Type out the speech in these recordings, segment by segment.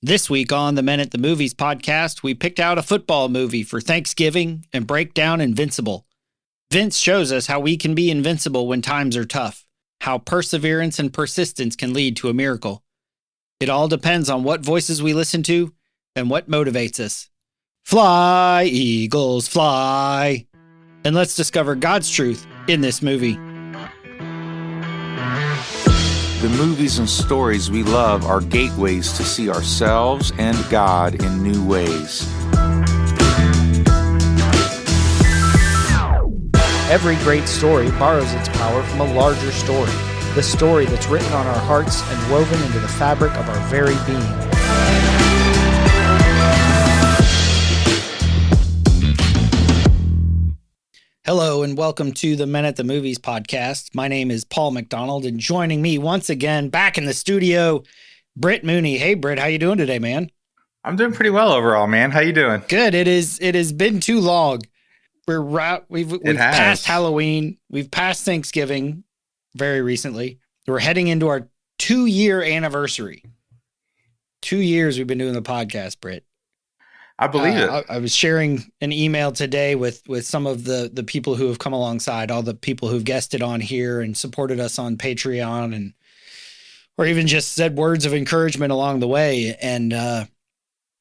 This week on the Men at the Movies podcast, we picked out a football movie for Thanksgiving and break down Invincible. Vince shows us how we can be invincible when times are tough, how perseverance and persistence can lead to a miracle. It all depends on what voices we listen to and what motivates us. Fly, Eagles, fly. And let's discover God's truth in this movie. The movies and stories we love are gateways to see ourselves and God in new ways. Every great story borrows its power from a larger story, the story that's written on our hearts and woven into the fabric of our very being. Hello and welcome to the Men at the Movies podcast. My name is Paul McDonald, and joining me once again back in the studio, Britt Mooney. Hey Britt, how you doing today, man? I'm doing pretty well overall, man. How you doing? Good. It has been too long. We've passed Halloween. We've passed Thanksgiving very recently. We're heading into our 2-year anniversary. 2 years we've been doing the podcast, Britt. I believe it. I was sharing an email today with some of the people who have come alongside, all the people who've guested on here and supported us on Patreon, and or even just said words of encouragement along the way. And I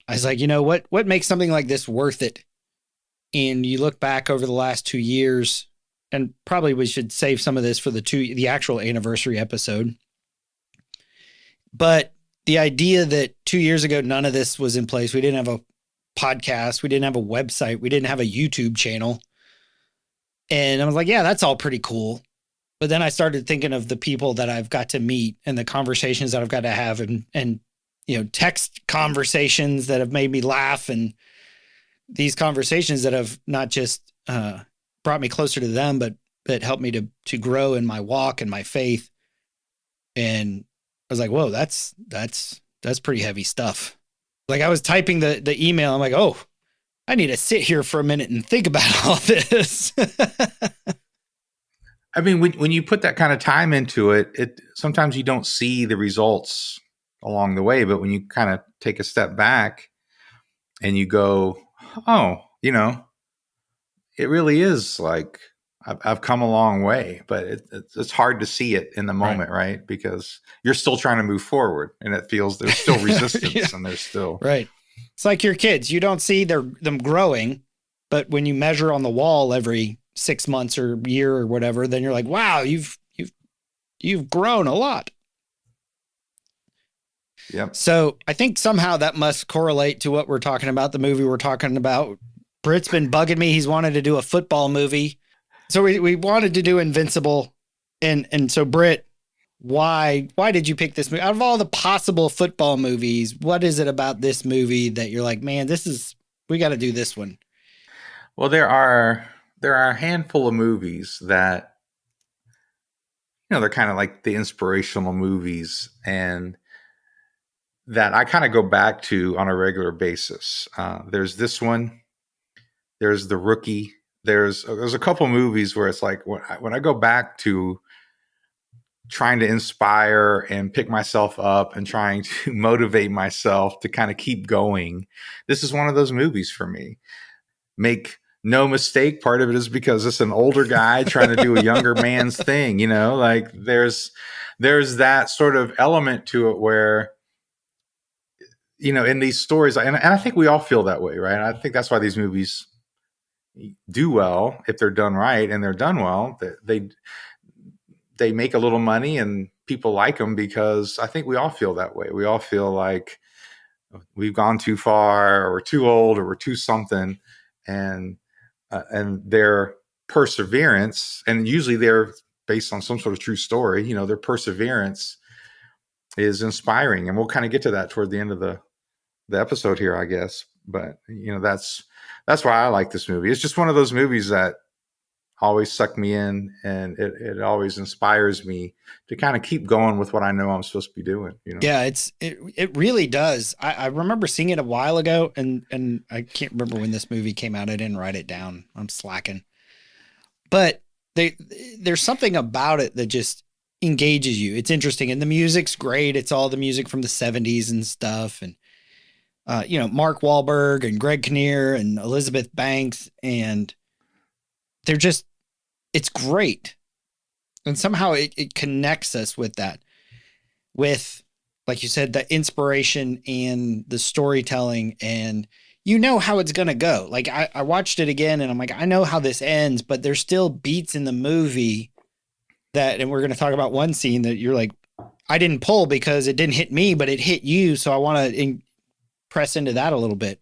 was like, you know, what makes something like this worth it? And you look back over the last 2 years, and probably we should save some of this for the actual anniversary episode. But the idea that 2 years ago, none of this was in place. We didn't have a podcast. We didn't have a website. We didn't have a YouTube channel. And I was like, yeah, that's all pretty cool. But then I started thinking of the people that I've got to meet and the conversations that I've got to have and you know, text conversations that have made me laugh, and these conversations that have not just brought me closer to them, but helped me to grow in my walk and my faith. And I was like, whoa, that's pretty heavy stuff. Like, I was typing the email. I'm like, oh, I need to sit here for a minute and think about all this. I mean, when you put that kind of time into it, sometimes you don't see the results along the way. But when you kind of take a step back and you go, oh, you know, it really is like I've come a long way, but it's hard to see it in the moment, right? Because you're still trying to move forward, and it feels there's still resistance, yeah. And there's still right. It's like your kids; you don't see them growing, but when you measure on the wall every 6 months or year or whatever, then you're like, wow, you've grown a lot. Yep. So I think somehow that must correlate to what we're talking about, the movie we're talking about. Britt's been bugging me; he's wanted to do a football movie. So we wanted to do Invincible, and so Britt, why did you pick this movie? Out of all the possible football movies, what is it about this movie that you're like, man, we got to do this one? Well, there are a handful of movies that, you know, they're kind of like the inspirational movies, and that I kind of go back to on a regular basis. There's this one. There's The Rookie. There's a couple movies where it's like when I go back to trying to inspire and pick myself up and trying to motivate myself to kind of keep going, this is one of those movies for me. Make no mistake, part of it is because it's an older guy trying to do a younger man's thing, you know, like there's that sort of element to it where, you know, in these stories, and I think we all feel that way, right? I think that's why these movies do well if they're done right, and they're done well. They make a little money and people like them, because I think we all feel that way. We all feel like we've gone too far, or we're too old, or we're too something, and their perseverance, and usually they're based on some sort of true story. You know, their perseverance is inspiring, and we'll kind of get to that toward the end of the episode here, I guess. But you know, that's why I like this movie. It's just one of those movies that always suck me in, and it always inspires me to kind of keep going with what I know I'm supposed to be doing. You know? Yeah, it really does. I remember seeing it a while ago, and I can't remember when this movie came out. I didn't write it down. I'm slacking. But there's something about it that just engages you. It's interesting, and the music's great. It's all the music from the 70s and stuff, and Mark Wahlberg and Greg Kinnear and Elizabeth Banks, and it's great. And somehow it connects us with that, with, like you said, the inspiration and the storytelling, and how it's going to go. Like I watched it again and I'm like, I know how this ends, but there's still beats in the movie and we're going to talk about one scene that you're like, I didn't pull because it didn't hit me, but it hit you. So I want to press into that a little bit.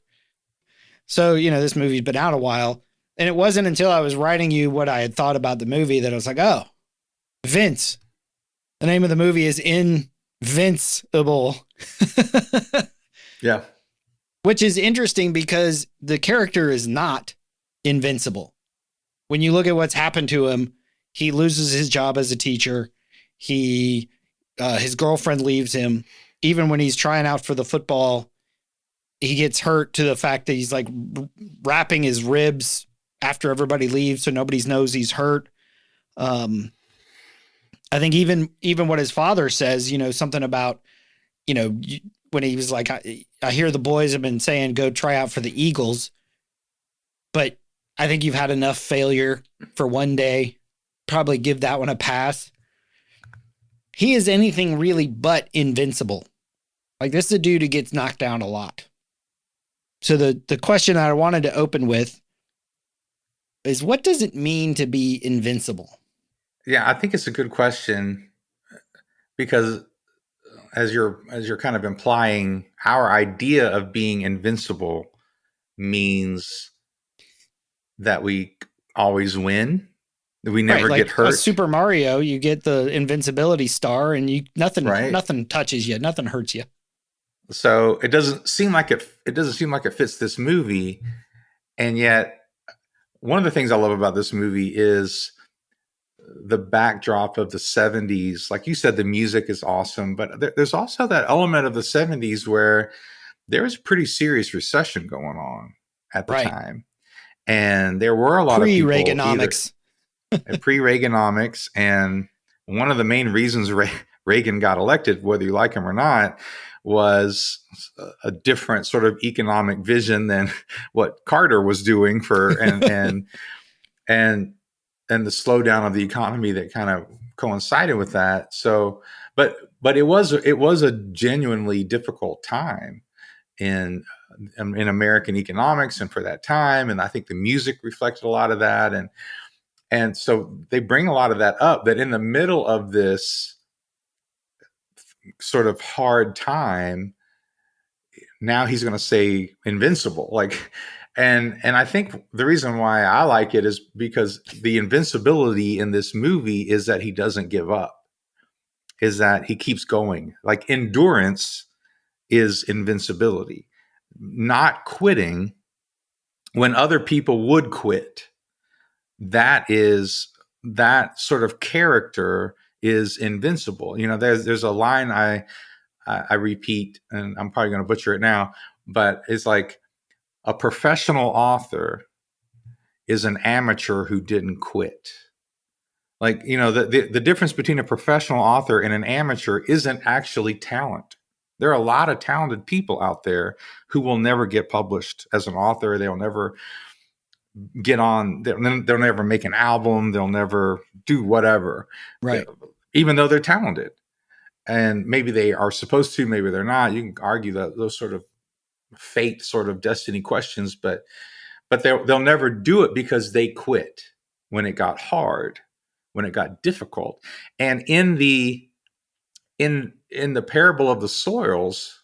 So, this movie's been out a while, and it wasn't until I was writing you what I had thought about the movie that I was like, oh, Vince. The name of the movie is Invincible. Yeah. Which is interesting because the character is not invincible. When you look at what's happened to him, he loses his job as a teacher. His girlfriend leaves him. Even when he's trying out for the football, he gets hurt to the fact that he's like wrapping his ribs after everybody leaves, so nobody knows he's hurt. I think even what his father says, something about, when he was like, I hear the boys have been saying, go try out for the Eagles, but I think you've had enough failure for one day. Probably give that one a pass. He is anything really but invincible. Like, this is a dude who gets knocked down a lot. So the question that I wanted to open with is, what does it mean to be invincible? Yeah, I think it's a good question, because as you're kind of implying, our idea of being invincible means that we always win, that we never get hurt. Super Mario, you get the invincibility star, and nothing touches you, nothing hurts you. So it doesn't seem like it fits this movie, and yet one of the things I love about this movie is the backdrop of the 70s. Like you said, the music is awesome, but there's also that element of the 70s where there was a pretty serious recession going on at the time. And there were a lot of people pre-Reaganomics. Pre-Reaganomics. And one of the main reasons Reagan got elected, whether you like him or not, was a different sort of economic vision than what Carter was doing and the slowdown of the economy that kind of coincided with that. So, but it was a genuinely difficult time in American economics and for that time. And I think the music reflected a lot of that. And so they bring a lot of that up, that in the middle of this sort of hard time, now he's going to say invincible. And I think the reason why I like it is because the invincibility in this movie is that he doesn't give up, is that he keeps going. Like, endurance is invincibility, not quitting when other people would quit. That sort of character is invincible. There's a line I repeat, and I'm probably going to butcher it now, but it's like, a professional author is an amateur who didn't quit. Like, the difference between a professional author and an amateur isn't actually talent. There are a lot of talented people out there who will never get published as an author. They'll never get on. They'll never make an album. They'll never do whatever. Right. Even though they're talented. And maybe they are supposed to, maybe they're not. You can argue that those sort of fate, sort of destiny questions, but they'll never do it because they quit when it got hard, when it got difficult. And in the parable of the soils,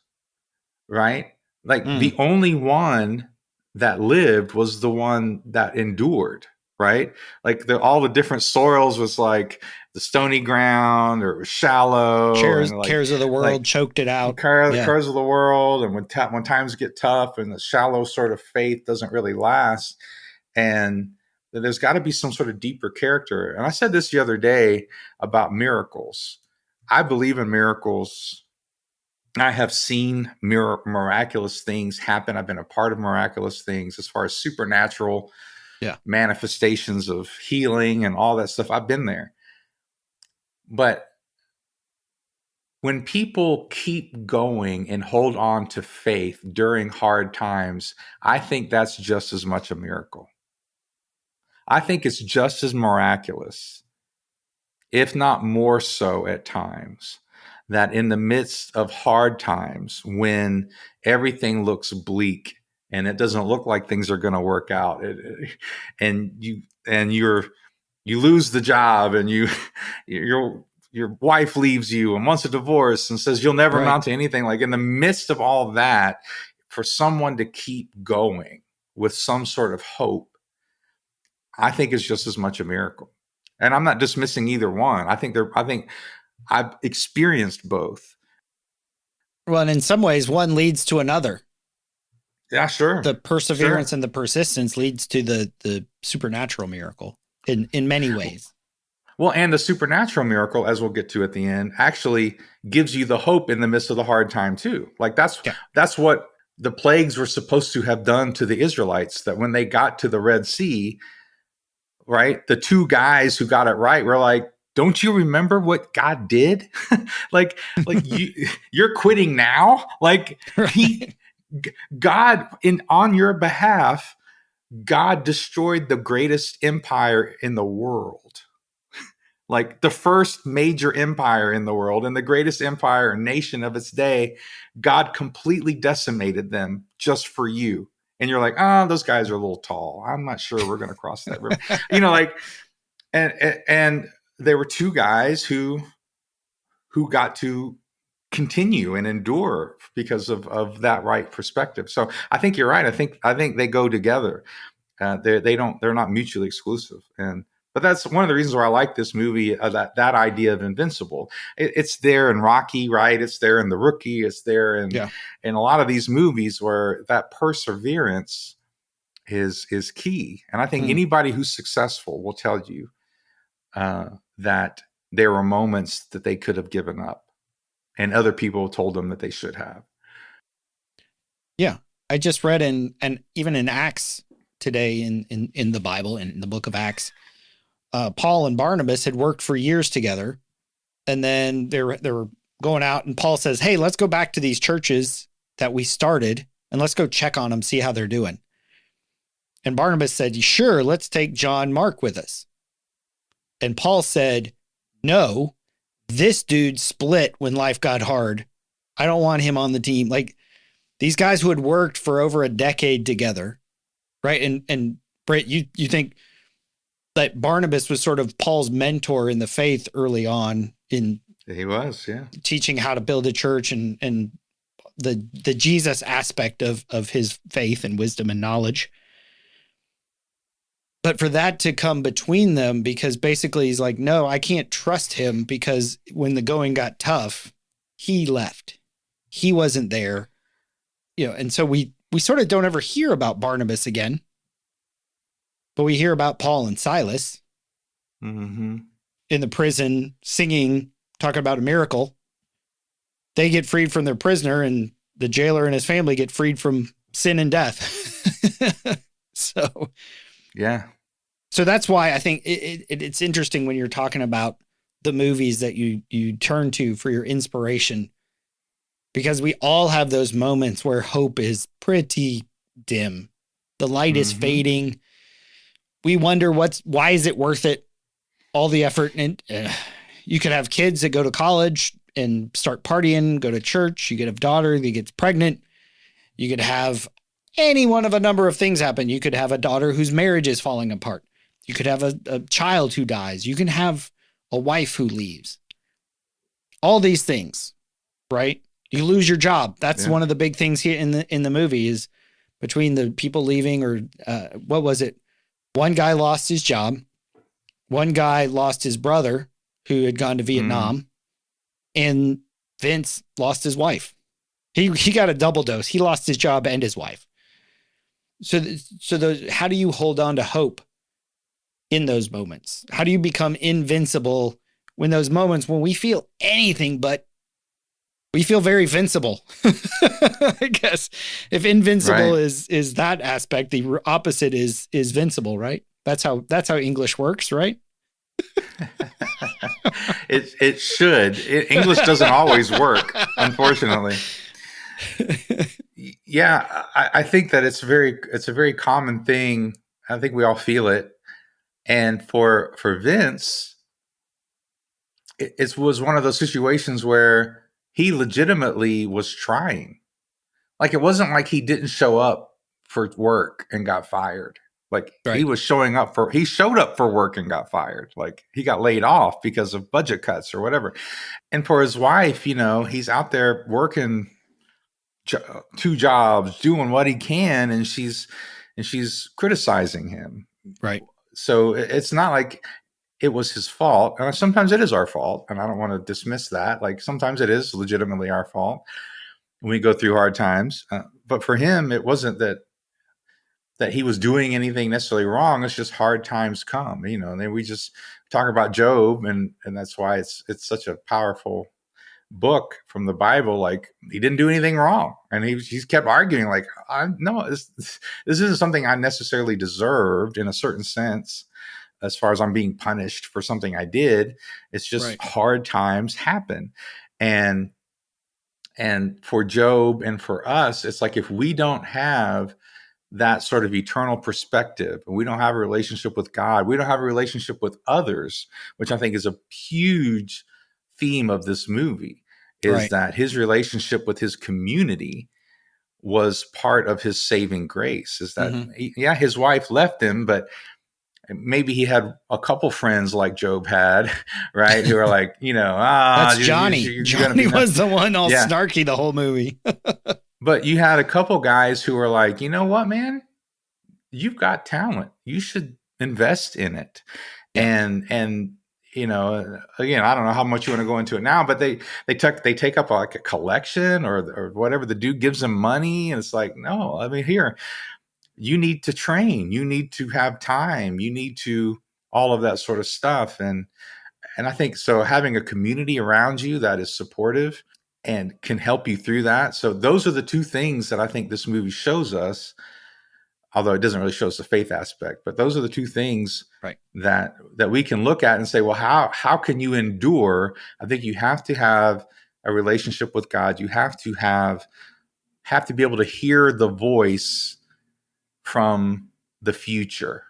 right? Like, the only one that lived was the one that endured, right? Like, all the different soils was like the stony ground, or it was shallow. Cares of the world choked it out. Cares of the world. And when times get tough and the shallow sort of faith doesn't really last. And there's got to be some sort of deeper character. And I said this the other day about miracles. I believe in miracles. I have seen miraculous things happen. I've been a part of miraculous things as far as supernatural manifestations of healing and all that stuff. I've been there. But when people keep going and hold on to faith during hard times, I think that's just as much a miracle. I think it's just as miraculous, if not more so at times, that in the midst of hard times, when everything looks bleak and it doesn't look like things are going to work out, and you lose the job, and your wife leaves you and wants a divorce and says you'll never amount to anything. Like, in the midst of all of that, for someone to keep going with some sort of hope, I think is just as much a miracle. And I'm not dismissing either one. I think I've experienced both. Well, and in some ways, one leads to another. Yeah, sure. The perseverance and the persistence leads to the supernatural miracle in many ways. Well, and the supernatural miracle, as we'll get to at the end, actually gives you the hope in the midst of the hard time too. Like, that's what the plagues were supposed to have done to the Israelites, that when they got to the Red Sea, right, the two guys who got it right were like, don't you remember what God did? like you're quitting now? Like, God, on your behalf, God destroyed the greatest empire in the world. Like, the first major empire in the world and the greatest empire and nation of its day, God completely decimated them just for you. And you're like, oh, those guys are a little tall. I'm not sure we're going to cross that river. And there were two guys who got to continue and endure because of that right perspective. So I think you're right. I think they go together. They're not mutually exclusive. But that's one of the reasons why I like this movie, that idea of Invincible. It's there in Rocky, right? It's there in The Rookie. It's there in a lot of these movies where that perseverance is key. And I think anybody who's successful will tell you that there were moments that they could have given up, and other people told them that they should have. Yeah, I just read and even in Acts today in the Bible, in the book of Acts, Paul and Barnabas had worked for years together, and then they were going out, and Paul says, hey, let's go back to these churches that we started and let's go check on them, see how they're doing. And Barnabas said, sure, let's take John Mark with us. And Paul said, no, this dude split when life got hard. I don't want him on the team. Like, these guys who had worked for over a decade together, right? And Britt, you think that Barnabas was sort of Paul's mentor in the faith early on, he was, teaching how to build a church and the Jesus aspect of his faith and wisdom and knowledge. But for that to come between them, because basically he's like, no, I can't trust him, because when the going got tough, he left. He wasn't there. And so we sort of don't ever hear about Barnabas again. But we hear about Paul and Silas in the prison singing, talking about a miracle. They get freed from their prisoner, and the jailer and his family get freed from sin and death. So that's why I think it's interesting when you're talking about the movies that you turn to for your inspiration, because we all have those moments where hope is pretty dim. The light is fading. We wonder why is it worth it? All the effort. And you could have kids that go to college and start partying, go to church. You could have a daughter that gets pregnant. You could have any one of a number of things happen. You could have a daughter whose marriage is falling apart. You could have a child who dies. You can have a wife who leaves. All these things, right? You lose your job. That's one of the big things here in the movie, is between the people leaving, or what was it? One guy lost his job. One guy lost his brother who had gone to Vietnam, and Vince lost his wife. He got a double dose. He lost his job and his wife. So how do you hold on to hope in those moments? How do you become invincible when those moments when we feel anything but we feel very vincible? I guess if invincible is that aspect, the opposite is vincible, right? That's how English works, right? It should. English doesn't always work, unfortunately. Yeah, I think that it's a very common thing. I think we all feel it. And for Vince, it was one of those situations where he legitimately was trying. Like, it wasn't like he didn't show up for work and got fired. Like, Right. he showed up for work and got fired. Like, he got laid off because of budget cuts or whatever. And for his wife, he's out there working 2 jobs, doing what he can, and she's criticizing him. Right. So it's not like it was his fault. And sometimes it is our fault, and I don't want to dismiss that. Like, sometimes it is legitimately our fault when we go through hard times. But for him, it wasn't that he was doing anything necessarily wrong. It's just hard times come, and then we just talk about Job, and that's why it's such a powerful book from the Bible. Like, he didn't do anything wrong, and he's kept arguing, like, no, this isn't something I necessarily deserved in a certain sense, as far as I'm being punished for something I did. It's just Right. hard times happen. And for Job and for us, it's like, if we don't have that sort of eternal perspective, and we don't have a relationship with God, we don't have a relationship with others, which I think is a huge theme of this movie, is Right. that his relationship with his community was part of his saving grace. Is that, his wife left him, but maybe he had a couple friends like Job had, right? Who are like, that's Johnny. Johnny was the one all snarky the whole movie. But you had a couple guys who were like, you know what, man, you've got talent. You should invest in it. Yeah. And again, I don't know how much you want to go into it now, but they take up like a collection or whatever. The dude gives them money, and it's like, no, I mean, here, you need to train, you need to have time, you need to all of that sort of stuff. And I think so, having a community around you that is supportive and can help you through that. So those are the 2 things that I think this movie shows us, although it doesn't really show us the faith aspect, but those are the 2 things, right, that we can look at and say, well, how can you endure? I think you have to have a relationship with God. You have to be able to hear the voice from the future.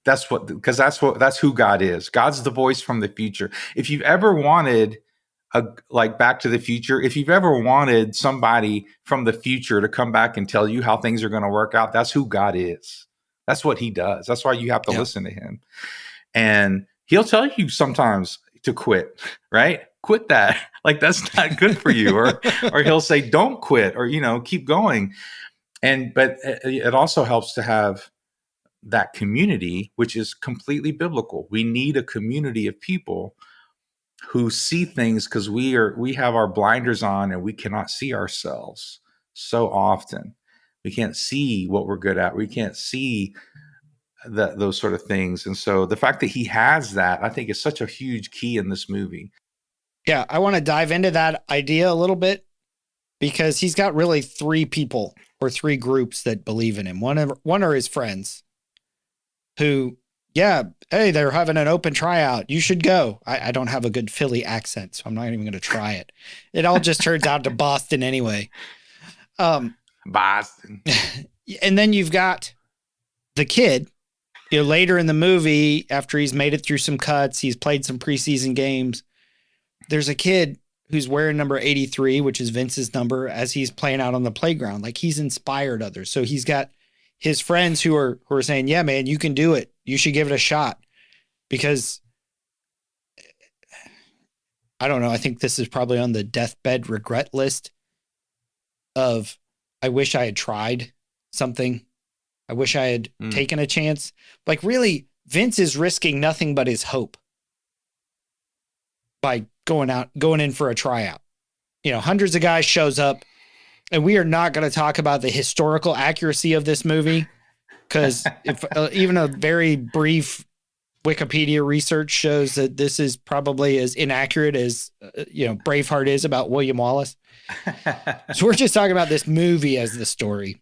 That's who God is. God's the voice from the future. If you've ever wanted like Back to the Future, if you've ever wanted somebody from the future to come back and tell you how things are going to work out, that's who God is. That's what he does. That's why you have to listen to him. And he'll tell you sometimes to quit, right? Quit that. Like, that's not good for you. Or he'll say, don't quit, or, keep going. But it also helps to have that community, which is completely biblical. We need a community of people who see things, because we have our blinders on and we cannot see ourselves so often. We can't see what we're good at. We can't see those sort of things. And so the fact that he has that, I think, is such a huge key in this movie. Yeah, I want to dive into that idea a little bit, because he's got really 3 people or 3 groups that believe in him. One are his friends who, hey, they're having an open tryout. You should go. I don't have a good Philly accent, so I'm not even going to try it. It all just turns out to Boston anyway. Boston. And then you've got the kid, later in the movie, after he's made it through some cuts, he's played some preseason games. There's a kid who's wearing number 83, which is Vince's number, as he's playing out on the playground. Like, he's inspired others. So he's got his friends who are saying, yeah, man, you can do it. You should give it a shot. Because I don't know, I think this is probably on the deathbed regret list of, I wish I had tried something. I wish I had taken a chance. Like, really, Vince is risking nothing but his hope by going in for a tryout. Hundreds of guys shows up, and we are not going to talk about the historical accuracy of this movie, because if even a very brief Wikipedia research shows that this is probably as inaccurate as Braveheart is about William Wallace. So we're just talking about this movie as the story.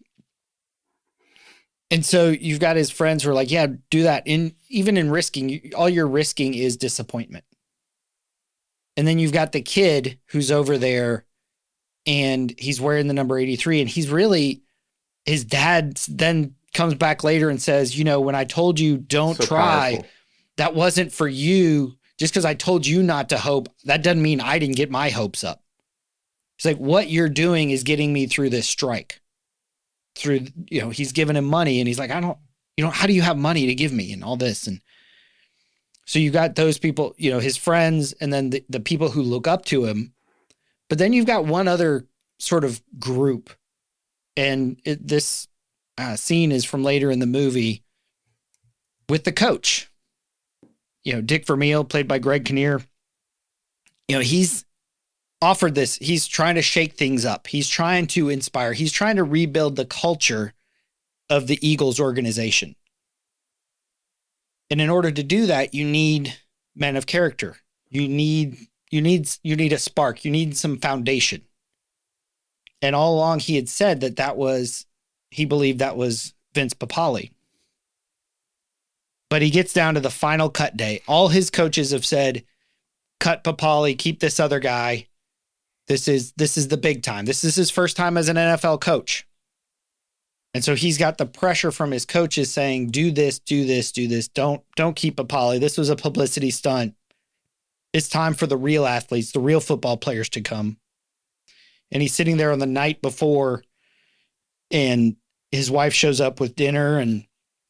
And so you've got his friends who are like, yeah, do that. Even in risking, all you're risking is disappointment. And then you've got the kid who's over there and he's wearing the number 83. And he's really, his dad then comes back later and says, when I told you don't try, powerful. That wasn't for you. Just because I told you not to hope, that doesn't mean I didn't get my hopes up. He's like, what you're doing is getting me through this strike. He's giving him money and he's like, how do you have money to give me and all this? And so you got those people, his friends, and then the people who look up to him. But then you've got one other sort of group. And this scene is from later in the movie with the coach. Dick Vermeil, played by Greg Kinnear. He's offered this. He's trying to shake things up. He's trying to inspire. He's trying to rebuild the culture of the Eagles organization. And in order to do that, you need men of character. You need a spark. You need some foundation. And all along he had said he believed that was Vince Papale. But he gets down to the final cut day. All his coaches have said, cut Papale, keep this other guy. This is the big time. This is his first time as an NFL coach. And so he's got the pressure from his coaches saying, do this, do this, do this. Don't keep Papale. This was a publicity stunt. It's time for the real athletes, the real football players to come. And he's sitting there on the night before, and his wife shows up with dinner, and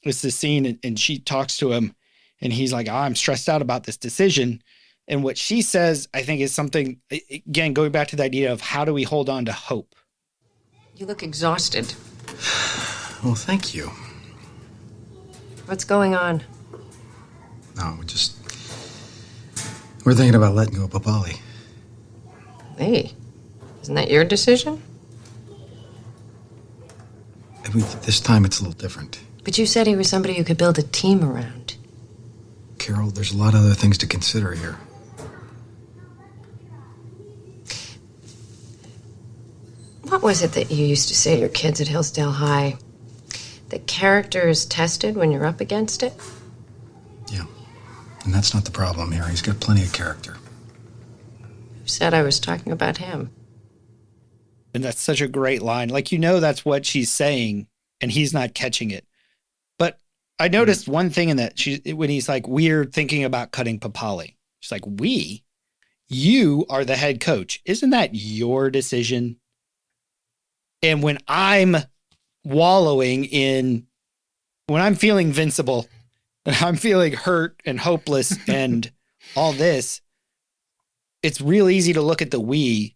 it's the scene, and she talks to him, and he's like, I'm stressed out about this decision. And what she says, I think, is something, again, going back to the idea of how do we hold on to hope? You look exhausted. Well, thank you. What's going on? No, we're thinking about letting go of Papale. Hey, isn't that your decision? This time it's a little different. But you said he was somebody you could build a team around. Carol, there's a lot of other things to consider here. What was it that you used to say to your kids at Hillsdale High? The character is tested when you're up against it? Yeah. And that's not the problem here. He's got plenty of character. Who said I was talking about him? And that's such a great line. Like, that's what she's saying, and he's not catching it. But I noticed one thing in that when he's like, we're thinking about cutting Papale. She's like, you are the head coach. Isn't that your decision? And when I'm when I'm feeling invincible, and I'm feeling hurt and hopeless and all this, it's real easy to look at the we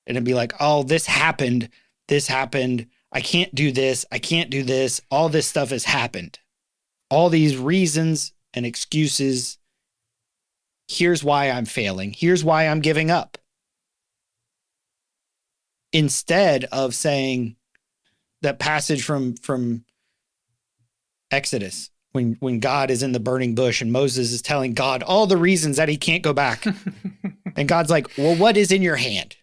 and it'd be like, oh, this happened. I can't do this. I can't do this. All this stuff has happened. All these reasons and excuses. Here's why I'm failing. Here's why I'm giving up. Instead of saying that passage from Exodus, when God is in the burning bush and Moses is telling God all the reasons that he can't go back. And God's like, well, what is in your hand?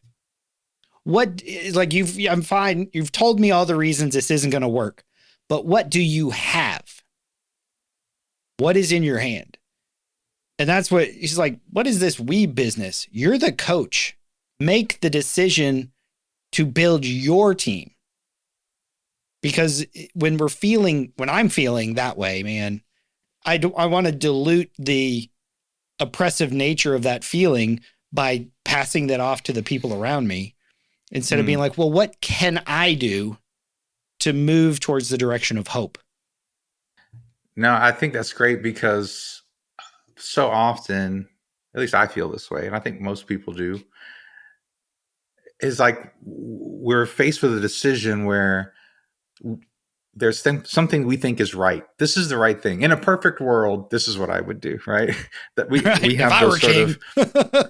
What is like, I'm fine. You've told me all the reasons this isn't going to work, but what do you have? What is in your hand? And that's what he's like, what is this we business? You're the coach. Make the decision to build your team. Because when I'm feeling that way, man, I want to dilute the oppressive nature of that feeling by passing that off to the people around me instead of being like, well, what can I do to move towards the direction of hope? No, I think that's great because so often, at least I feel this way, and I think most people do, is like we're faced with a decision where there's something we think is right. This is the right thing. In a perfect world, this is what I would do, right? That we have those sort of,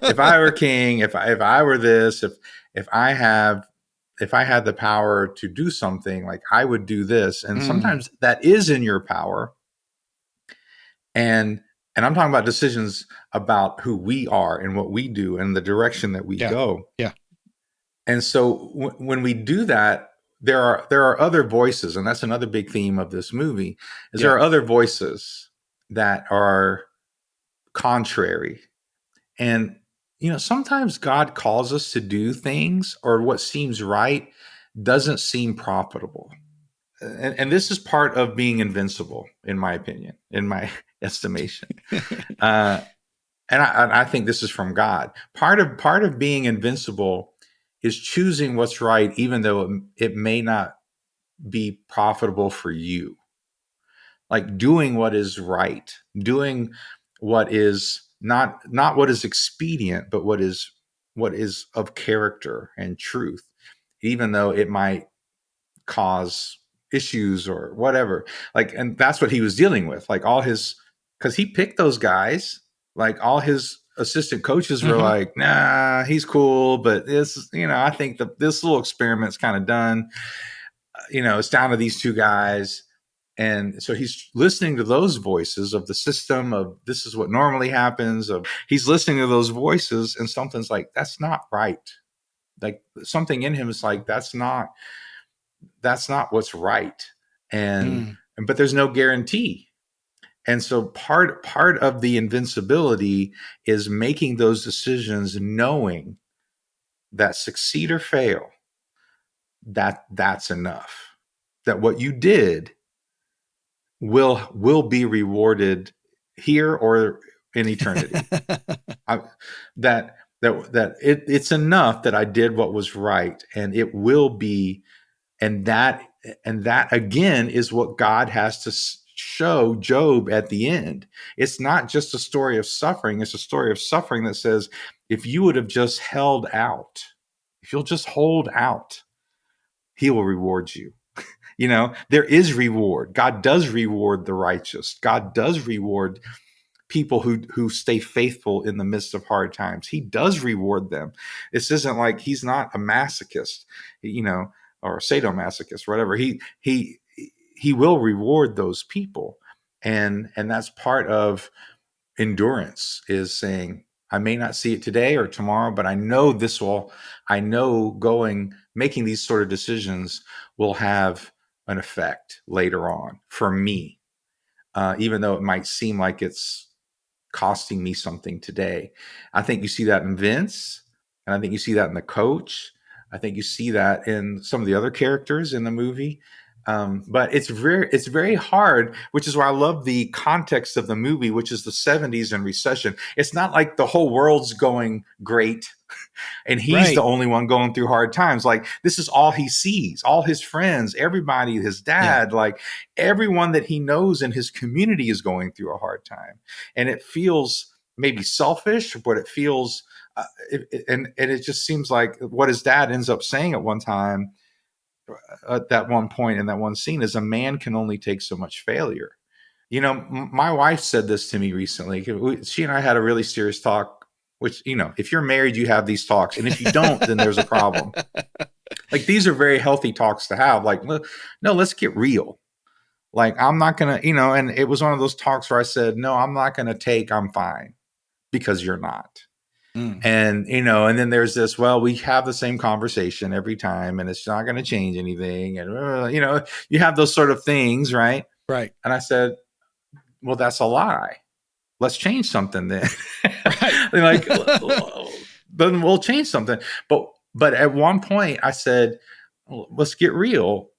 if I were king, if I were this, if I had the power to do something, like I would do this. And sometimes that is in your power. And I'm talking about decisions about who we are and what we do and the direction that we go. Yeah. And so when we do that, there are other voices, and that's another big theme of this movie, is there are other voices that are contrary. And, sometimes God calls us to do things, or what seems right doesn't seem profitable. And this is part of being invincible, in my opinion, in my estimation. And I think this is from God. Part of being invincible is choosing what's right, even though it may not be profitable for you. Like doing what is right, doing what is not what is expedient, but what is of character and truth, even though it might cause issues or whatever. Like, and that's what he was dealing with. Like because he picked those guys. Like all his assistant coaches were like, "Nah, he's cool, but this, I think this little experiment's kind of done. It's down to these two guys." And so he's listening to those voices of the system, of this is what normally happens, of he's listening to those voices, and something's like, that's not right. Like something in him is like, that's not what's right. But there's no guarantee. And so part of the invincibility is making those decisions, knowing that succeed or fail, that's enough. That what you did will be rewarded here or in eternity. It's enough that I did what was right, and it will be, and that again is what God has to show Job at the end. It's not just a story of suffering; it's a story of suffering that says, if you would have just held out, if you'll just hold out, He will reward you. There is reward. God does reward the righteous. God does reward people who stay faithful in the midst of hard times. He does reward them. This isn't like he's not a masochist, or sadomasochist, whatever. He will reward those people. And that's part of endurance, is saying, I may not see it today or tomorrow, but I know making these sort of decisions will have an effect later on for me, even though it might seem like it's costing me something today. I think you see that in Vince, and I think you see that in the coach. I think you see that in some of the other characters in the movie. But it's very hard, which is why I love the context of the movie, which is the 70s and recession. It's not like the whole world's going great and he's the only one going through hard times. Like, this is all he sees, all his friends, everybody, his dad, like everyone that he knows in his community is going through a hard time. And it feels maybe selfish, but it feels, and it just seems like what his dad ends up saying at one time, at that one point in that one scene, is a man can only take so much failure. My wife said this to me recently. She and I had a really serious talk, which, if you're married, you have these talks. And if you don't, then there's a problem. Like, these are very healthy talks to have. Like, no, let's get real. Like, I'm not going to, and it was one of those talks where I said, no, I'm not going to take, I'm fine, because you're not. And, and then there's this, well, we have the same conversation every time and it's not going to change anything. And, you have those sort of things, right? Right. And I said, well, that's a lie. Let's change something then. Right. Like, then we'll change something. But at one point I said, let's get real.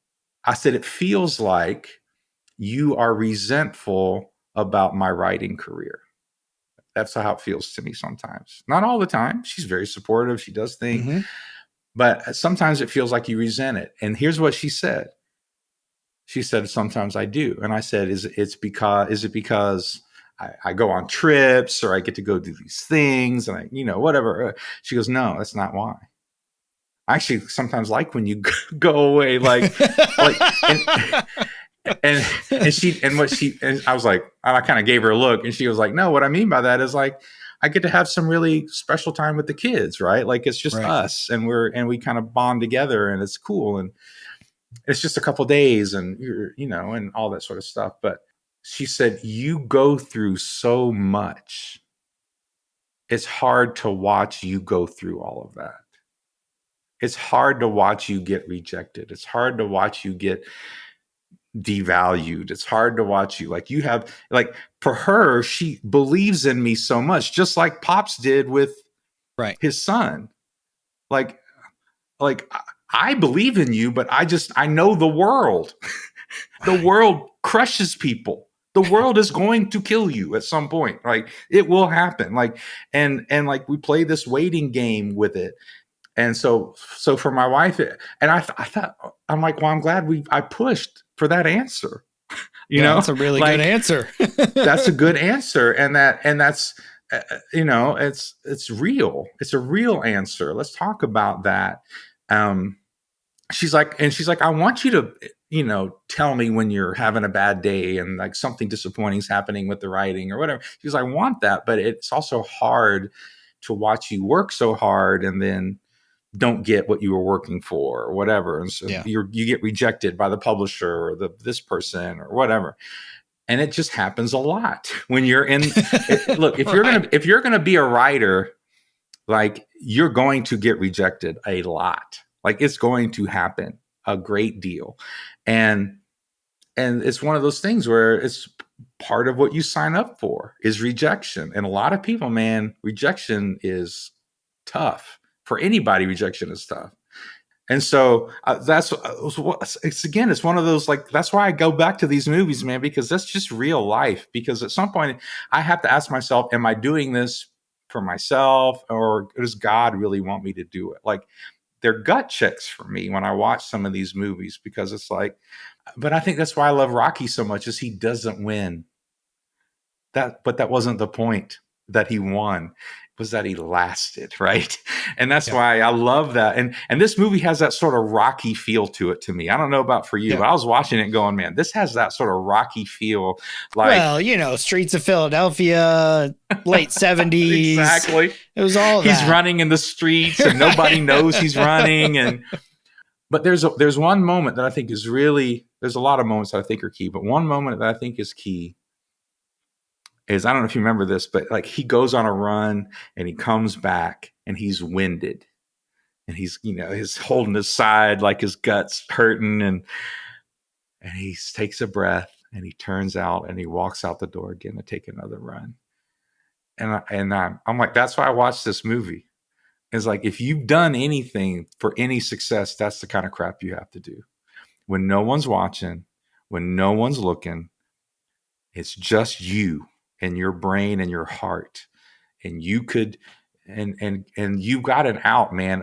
I said, it feels like you are resentful about my writing career. That's how it feels to me sometimes. Not all the time. She's very supportive. She does things. But sometimes it feels like you resent it. And here's what she said. She said, sometimes I do. And I said, is it because I go on trips, or I get to go do these things and whatever. She goes, no, that's not why. I actually sometimes like when you go away, and I was like, I kind of gave her a look, and she was like, no, what I mean by that is, like, I get to have some really special time with the kids, right? Like, it's just us, and we kind of bond together, and it's cool. And it's just a couple days, and and all that sort of stuff. But she said, you go through so much. It's hard to watch you go through all of that. it's hard to watch you get rejected. It's hard to watch you get devalued. It's hard to watch you, like, you have, like, for her, she believes in me so much, just like Pops did with his son. Like I believe in you, but I know the world. The world crushes people. The world is going to kill you at some point. Like, it will happen. Like, and like, we play this waiting game with it. And so for my wife, and I thought, I'm like, well, I'm glad I pushed for that answer. You know, that's a really good answer. That's a good answer. And that's, you know, it's real. It's a real answer. Let's talk about that. She's like, I want you to, you know, tell me when you're having a bad day and like something disappointing is happening with the writing or whatever. She's like, I want that, but it's also hard to watch you work so hard and then don't get what you were working for or whatever. And so you get rejected by the publisher or this person or whatever. And it just happens a lot when you're in, look, if you're going to be a writer, like, you're going to get rejected a lot. Like, it's going to happen a great deal. And it's one of those things where it's part of what you sign up for is rejection. And a lot of people, man, rejection is tough. For anybody, rejection is tough. And so it's one of those, like, that's why I go back to these movies, man, because that's just real life. Because at some point I have to ask myself, am I doing this for myself, or does God really want me to do it? Like, they're gut checks for me when I watch some of these movies, because it's like, but I think that's why I love Rocky so much, is he doesn't win. But that wasn't the point that he won. Was that he lasted, right? And that's why I love that. And this movie has that sort of Rocky feel to it to me. I don't know about for you, but I was watching it going, man, this has that sort of Rocky feel. Like, well, you know, Streets of Philadelphia, late 70s. Exactly. It was all he's that. running in the streets and nobody knows he's running. But there's one moment that I think is really, there's a lot of moments that I think are key, but one moment that I think is key is, I don't know if you remember this, but like, he goes on a run and he comes back and he's winded and he's, you know, he's holding his side, like his gut's hurting, and he takes a breath and he turns out and he walks out the door again to take another run. And I'm like, that's why I watched this movie. It's like, if you've done anything for any success, that's the kind of crap you have to do. When no one's watching, when no one's looking, it's just you and your brain and your heart, and you could, and you got an out, man.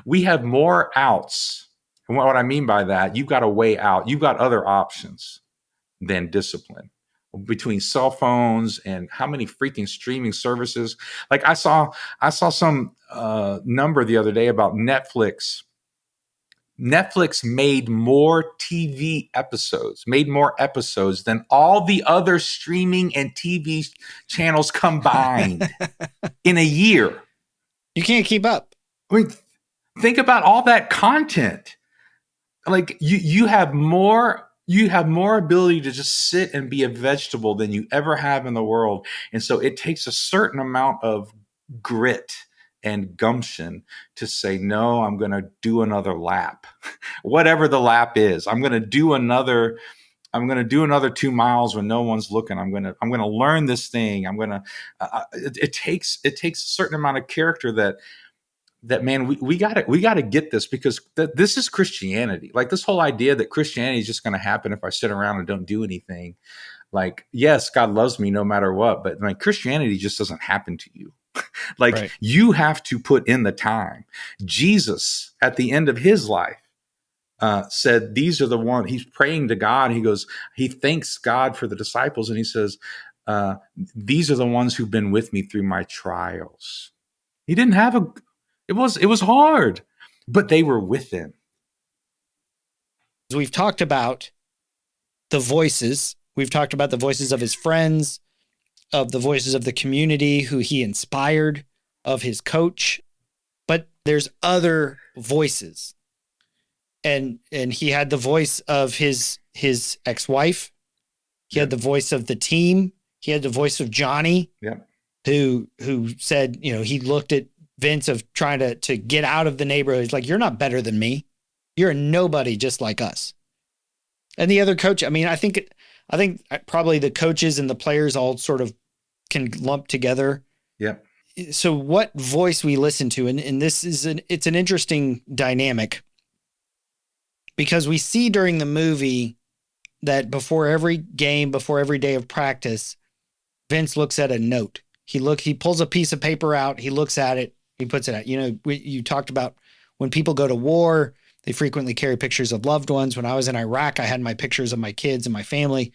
We have more outs. And what I mean by that, you've got a way out. You've got other options than discipline, between cell phones and how many freaking streaming services. Like, I saw some number the other day about Netflix. Netflix made more TV episodes, made more episodes than all the other streaming and TV channels combined in a year. You can't keep up. I mean, think about all that content. Like, you have more ability to just sit and be a vegetable than you ever have in the world. And so it takes a certain amount of grit and gumption to say, no, I'm going to do another lap, whatever the lap is. I'm going to do another 2 miles when no one's looking. I'm going to learn this thing. It takes a certain amount of character that man, we got to get this, because this is Christianity. Like, this whole idea that Christianity is just going to happen if I sit around and don't do anything. Like, yes, God loves me no matter what, but like, Christianity just doesn't happen to you. Like, right. You have to put in the time. Jesus, at the end of his life, said, these are the ones, he's praying to God. He thanks God for the disciples. And he says, these are the ones who've been with me through my trials. He didn't have it was hard, but they were with him. We've talked about the voices. We've talked about the voices of his friends, of the voices of the community who he inspired, of his coach, but there's other voices. And he had the voice of his ex-wife. He had the voice of the team. He had the voice of Johnny, who said, you know, he looked at Vince of trying to get out of the neighborhood. He's like, you're not better than me. You're a nobody just like us. And the other coach, I mean, I think probably the coaches and the players all sort of can lump together. Yep. So what voice we listen to, and this is it's an interesting dynamic, because we see during the movie that before every game, before every day of practice, Vince looks at a note. He pulls a piece of paper out, he looks at it, he puts it out. You know, you talked about when people go to war, they frequently carry pictures of loved ones. When I was in Iraq, I had my pictures of my kids and my family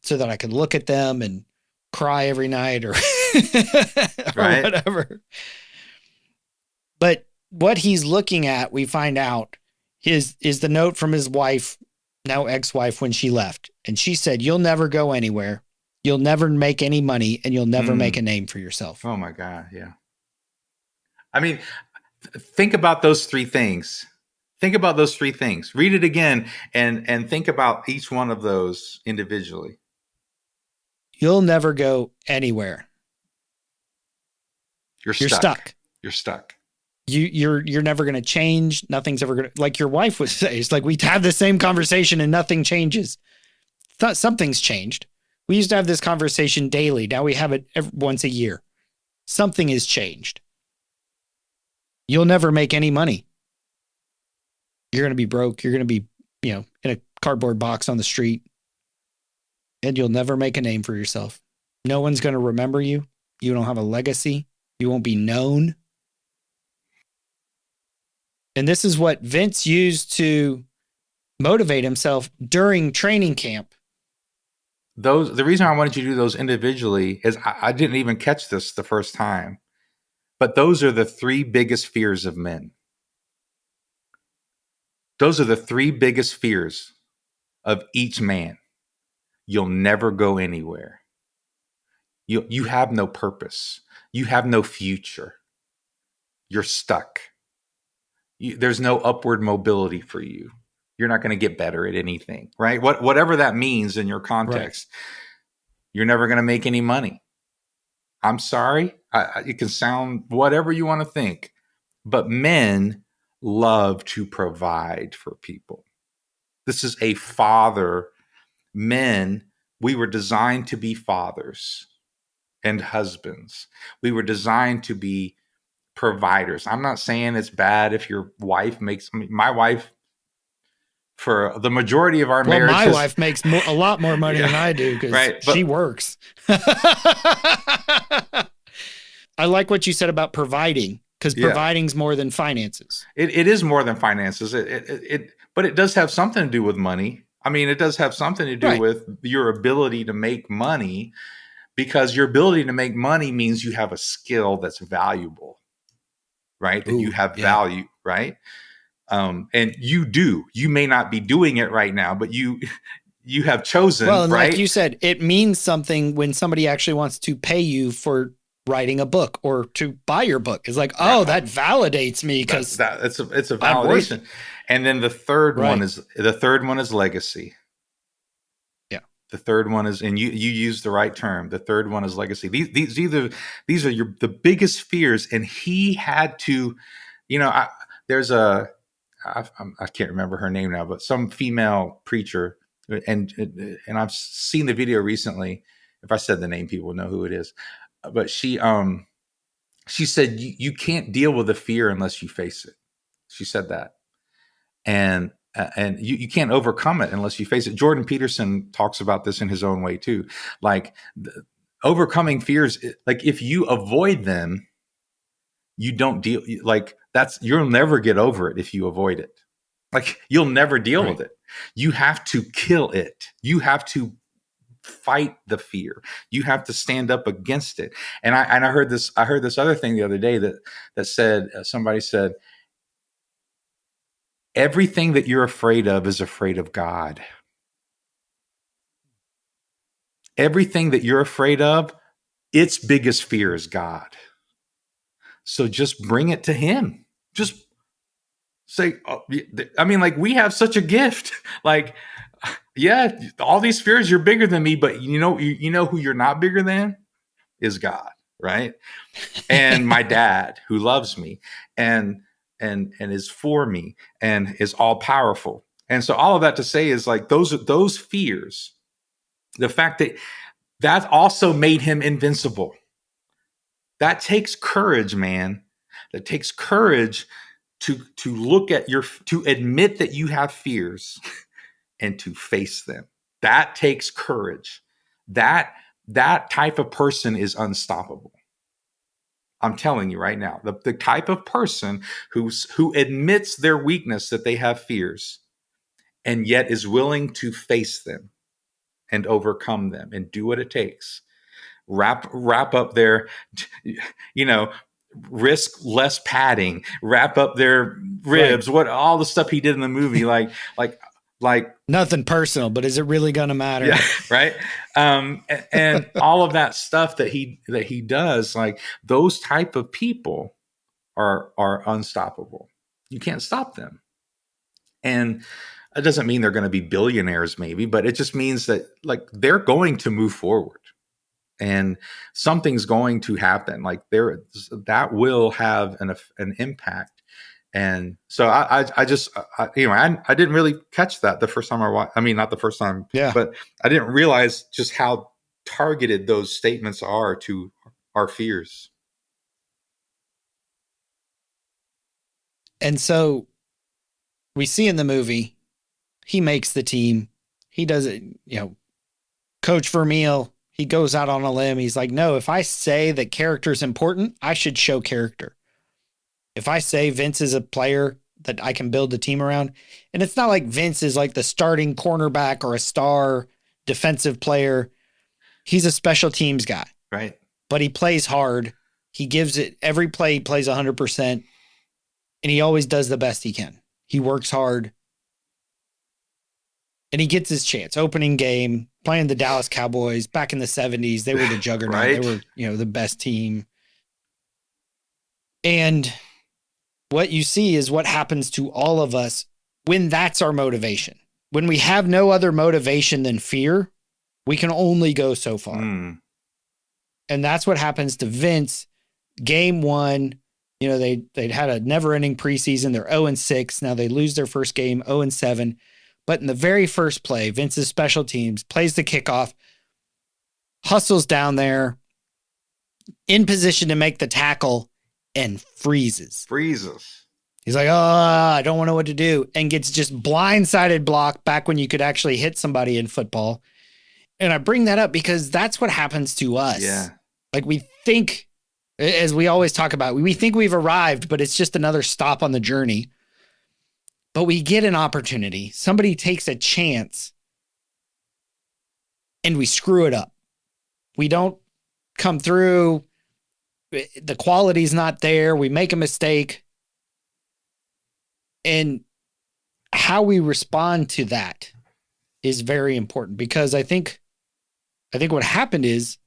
so that I could look at them and cry every night or, or whatever. But what he's looking at, we find out, is the note from his wife, now ex-wife, when she left. And she said, you'll never go anywhere. You'll never make any money, and you'll never make a name for yourself. Oh my God. Yeah. I mean, think about those three things. Think about those three things. Read it again and think about each one of those individually. You'll never go anywhere. You're stuck. You're stuck. You're never going to change. Nothing's ever going to, like your wife would say, it's like we have the same conversation and nothing changes. Something's changed. We used to have this conversation daily. Now we have it once a year. Something has changed. You'll never make any money. You're going to be broke. You're going to be, in a cardboard box on the street, and you'll never make a name for yourself. No one's going to remember you. You don't have a legacy. You won't be known. And this is what Vince used to motivate himself during training camp. The reason I wanted you to do those individually is I didn't even catch this the first time, but those are the three biggest fears of men. Those are the three biggest fears of each man. You'll never go anywhere. You have no purpose. You have no future. You're stuck. There's no upward mobility for you. You're not going to get better at anything, right? Whatever that means in your context, right. You're never going to make any money. I'm sorry. It can sound whatever you want to think, but men love to provide for people. This is a father. Men, we were designed to be fathers and husbands. We were designed to be providers. I'm not saying it's bad if your wife makes, my wife, for the majority of our marriage, my wife makes a lot more money than I do because she works. I like what you said about providing, because providing's more than finances. It is more than finances. But it does have something to do with money. I mean, it does have something to do with your ability to make money, because your ability to make money means you have a skill that's valuable, right? That you have value, right? And you may not be doing it right now, but you have chosen, well, and right? Like you said, it means something when somebody actually wants to pay you for writing a book or to buy your book. It's like, that validates me, because it's a validation. And then the third one is legacy. Yeah. The third one is, and you used the right term. The third one is legacy. These are the biggest fears. And he had to, I can't remember her name now, but some female preacher, and I've seen the video recently. If I said the name, people will know who it is. But she said, you can't deal with the fear unless you face it. She said that. And you can't overcome it unless you face it. Jordan Peterson talks about this in his own way too. Like overcoming fears, like if you avoid them, you don't deal, like you'll never get over it if you avoid it. Like you'll never deal with it. You have to kill it. You have to fight the fear. You have to stand up against it. And I heard this other thing the other day that said, somebody said, everything that you're afraid of is afraid of God. Everything that you're afraid of, its biggest fear is God. So just bring it to him. Just say, we have such a gift. Like, all these fears, you're bigger than me, but you know who you're not bigger than is God, right? And my dad who loves me and is for me and is all powerful. And so all of that to say is like those fears, the fact that also made him invincible. That takes courage, man. That takes courage to look at to admit that you have fears and to face them. That takes courage. That type of person is unstoppable. I'm telling you right now, the type of person who admits their weakness, that they have fears, and yet is willing to face them and overcome them and do what it takes. Wrap up their, risk less padding, wrap up their ribs, what all the stuff he did in the movie, like nothing personal, but is it really going to matter? Yeah, right. And all of that stuff that he does, like those type of people are unstoppable. You can't stop them. And it doesn't mean they're going to be billionaires maybe, but it just means that like they're going to move forward and something's going to happen. Like that will have an impact. And so I didn't really catch that the first time I watched. I mean, not the first time, but I didn't realize just how targeted those statements are to our fears. And so we see in the movie, he makes the team. He does it, Coach Vermeil, he goes out on a limb. He's like, no, if I say that character is important, I should show character. If I say Vince is a player that I can build a team around, and it's not like Vince is like the starting cornerback or a star defensive player. He's a special teams guy. Right. But he plays hard. He gives it every play. He plays 100%, and he always does the best he can. He works hard, and he gets his chance. Opening game, playing the Dallas Cowboys back in the 70s. They were the juggernaut. Right. They were, the best team. And what you see is what happens to all of us when that's our motivation. When we have no other motivation than fear, we can only go so far. And that's what happens to Vince. Game one, they'd had a never-ending preseason. They're 0-6. Now they lose their first game, 0-7. But in the very first play, Vince's special teams plays the kickoff, hustles down there, in position to make the tackle, and freezes. He's like, I don't know what to do. And gets just blindsided blocked back when you could actually hit somebody in football. And I bring that up because that's what happens to us. Yeah. Like we think, as we always talk about, we think we've arrived, but it's just another stop on the journey. But we get an opportunity. Somebody takes a chance and we screw it up. We don't come through. The quality's not there. We make a mistake. And how we respond to that is very important, because I think what happened is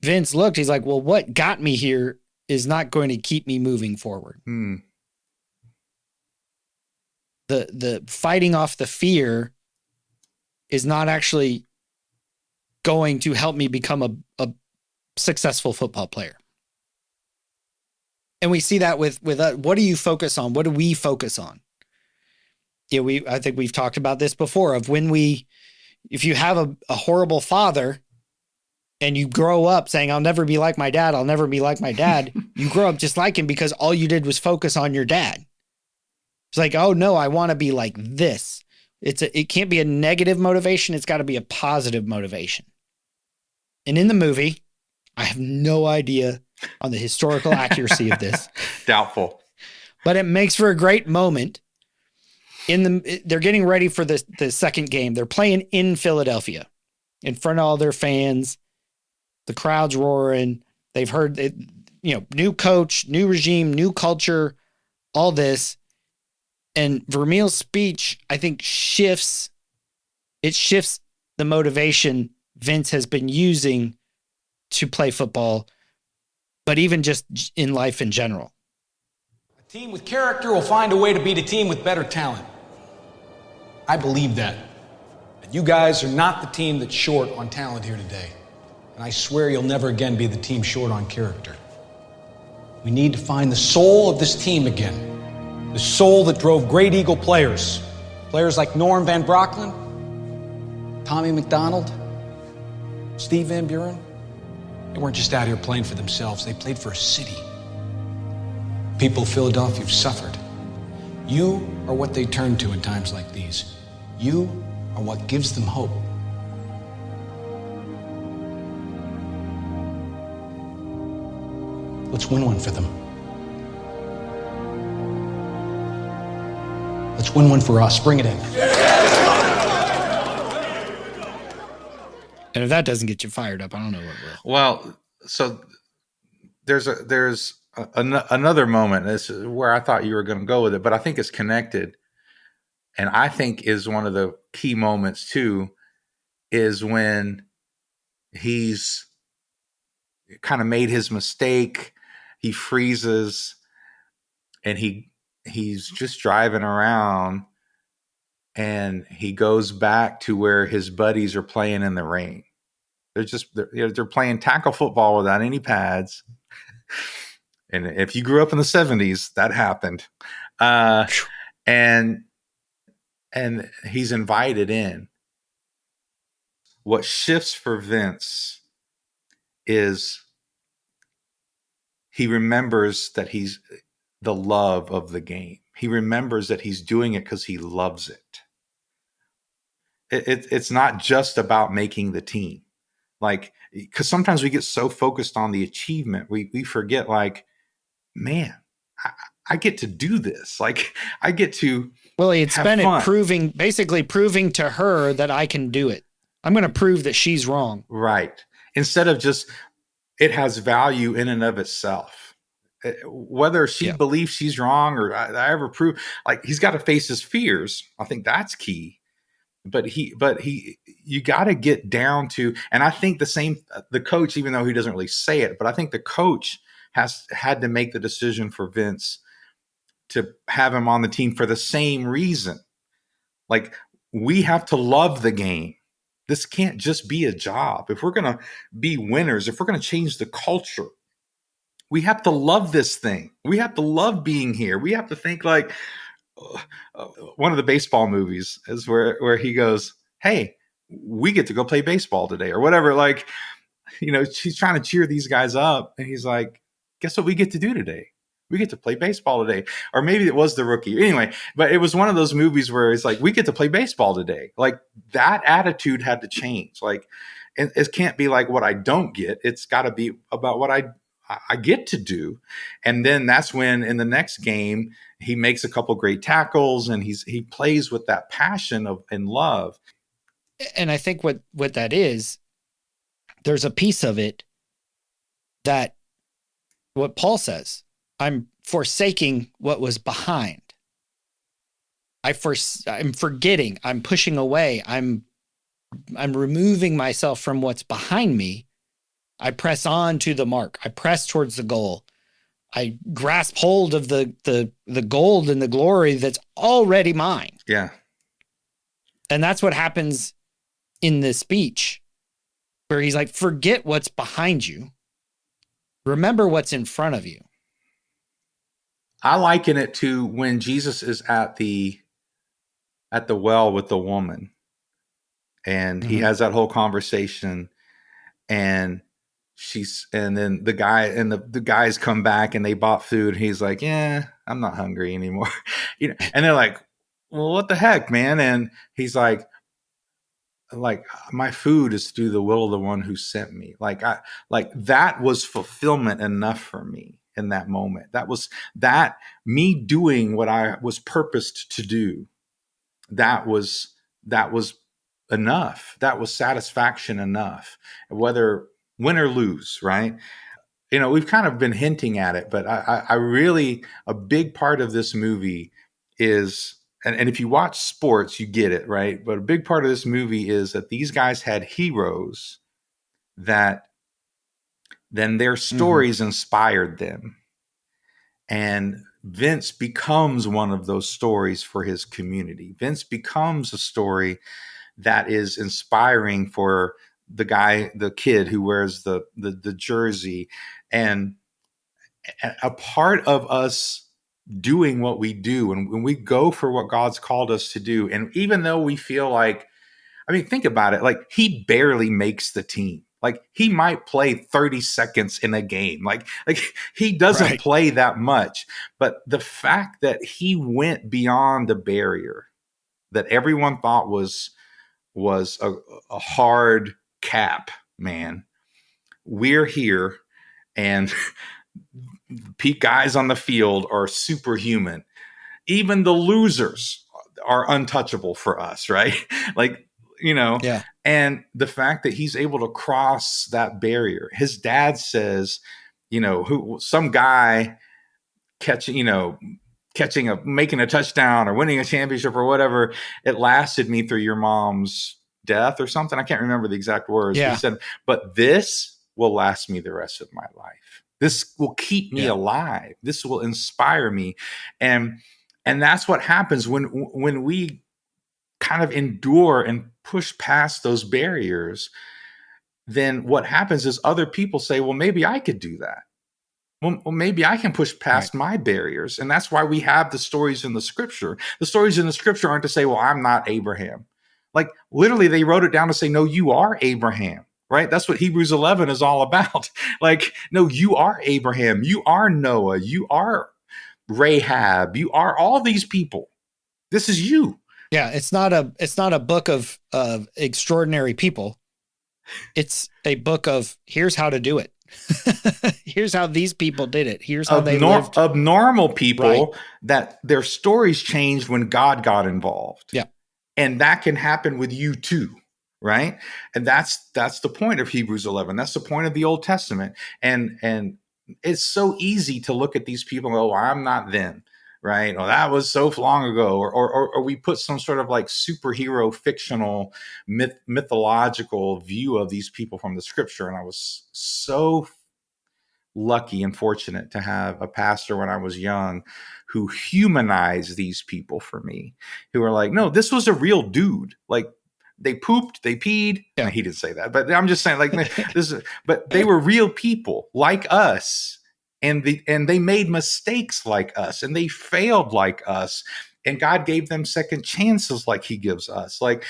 Vince looked, he's like, well, what got me here is not going to keep me moving forward. The fighting off the fear is not actually going to help me become a successful football player. And we see that with what do you focus on? What do we focus on? Yeah, I think we've talked about this before of if you have a horrible father and you grow up saying, I'll never be like my dad, I'll never be like my dad, you grow up just like him because all you did was focus on your dad. It's like, oh no, I want to be like this. It can't be a negative motivation. It's got to be a positive motivation. And in the movie, I have no idea on the historical accuracy of this. Doubtful. But it makes for a great moment. They're getting ready for the second game. They're playing in Philadelphia in front of all their fans. The crowd's roaring. They've heard it, new coach, new regime, new culture, all this. And Vermeil's speech, I think, shifts the motivation Vince has been using to play football, but even just in life in general. A team with character will find a way to beat a team with better talent. I believe that. And you guys are not the team that's short on talent here today. And I swear you'll never again be the team short on character. We need to find the soul of this team again. The soul that drove great Eagle players. Players like Norm Van Brocklin, Tommy McDonald, Steve Van Buren. They weren't just out here playing for themselves. They played for a city. People of Philadelphia have suffered. You are what they turn to in times like these. You are what gives them hope. Let's win one for them. Let's win one for us. Bring it in. And if that doesn't get you fired up, I don't know what will. Well, so there's another moment. This is where I thought you were going to go with it, but I think it's connected. And I think is one of the key moments too, is when he's kind of made his mistake. He freezes and he's just driving around and he goes back to where his buddies are playing in the rain. They're playing tackle football without any pads. And if you grew up in the 70s, that happened. And he's invited in. What shifts for Vince is he remembers that he's the love of the game. He remembers that he's doing it because he loves it. It's not just about making the team. Like, because sometimes we get so focused on the achievement, we forget, like, man, I get to do this. Like, I get to. Well, he had spent it basically proving to her that I can do it. I'm going to prove that she's wrong. Right. Instead of just, it has value in and of itself. Whether she believes she's wrong or I ever prove, like, he's got to face his fears. I think that's key. But you got to get down to, and I think the coach, even though he doesn't really say it, but I think the coach had to make the decision for Vince to have him on the team for the same reason. Like, we have to love the game. This can't just be a job. If we're going to be winners, if we're going to change the culture, we have to love this thing. We have to love being here. We have to think like one of the baseball movies is where he goes, hey, we get to go play baseball today or whatever. Like, she's trying to cheer these guys up. And he's like, guess what we get to do today? We get to play baseball today. Or maybe it was The Rookie. Anyway, but it was one of those movies where it's like, we get to play baseball today. Like, that attitude had to change. Like, it can't be like what I don't get. It's got to be about what I get to do. And then that's when in the next game, he makes a couple great tackles and he plays with that passion and love. And I think what that is, there's a piece of it that what Paul says, I'm forsaking what was behind. I'm forgetting, I'm pushing away, I'm removing myself from what's behind me. I press on to the mark. I press towards the goal. I grasp hold of the gold and the glory that's already mine. Yeah. And that's what happens in this speech where he's like, forget what's behind you. Remember what's in front of you. I liken it to when Jesus is at the well with the woman and he has that whole conversation and then the guy and the guys come back and they bought food. And he's like, yeah, I'm not hungry anymore. And they're like, well, what the heck, man? And he's like, my food is to do the will of the one who sent me. That was fulfillment enough for me in that moment. That me doing what I was purposed to do. That was enough. That was satisfaction enough, whether win or lose, right? We've kind of been hinting at it, but I really, a big part of this movie is, and if you watch sports, you get it, right? But a big part of this movie is that these guys had heroes that then their stories inspired them. And Vince becomes one of those stories for his community. Vince becomes a story that is inspiring for the kid who wears the jersey, and a part of us doing what we do, and when we go for what God's called us to do, and even though we feel like, I mean, think about it, like he barely makes the team. Like he might play 30 seconds in a game. Like he doesn't play that much. But the fact that he went beyond the barrier that everyone thought was a hard cap, man. We're here, and peak guys on the field are superhuman. Even the losers are untouchable for us, right? Like, Yeah. And the fact that he's able to cross that barrier. His dad says, some guy making a touchdown or winning a championship or whatever, it lasted me through your mom's death or something. I can't remember the exact words. Yeah. He said, but this will last me the rest of my life. This will keep me alive. This will inspire me. And that's what happens when we kind of endure and push past those barriers. Then what happens is other people say, well, maybe I could do that. Well, maybe I can push past my barriers. And that's why we have the stories in the scripture. The stories in the scripture aren't to say, well, I'm not Abraham. Like literally they wrote it down to say, no, you are Abraham, right? That's what Hebrews 11 is all about. Like, no, you are Abraham. You are Noah. You are Rahab. You are all these people. This is you. Yeah. It's not a book of extraordinary people. It's a book of here's how to do it. Here's how these people did it. Here's how they lived. Abnormal people that their stories changed when God got involved. Yeah. And that can happen with you too, right? And that's the point of Hebrews 11. That's the point of the Old Testament. And it's so easy to look at these people and go, well, I'm not them, right? Or that was so long ago. Or we put some sort of like superhero fictional mythological view of these people from the scripture. And I was so lucky and fortunate to have a pastor when I was young who humanized these people for me, who were like, no, this was a real dude. Like they pooped, they peed. Yeah. He didn't say that, but I'm just saying like but they were real people like us. And they made mistakes like us, and they failed like us, and God gave them second chances like he gives us. Like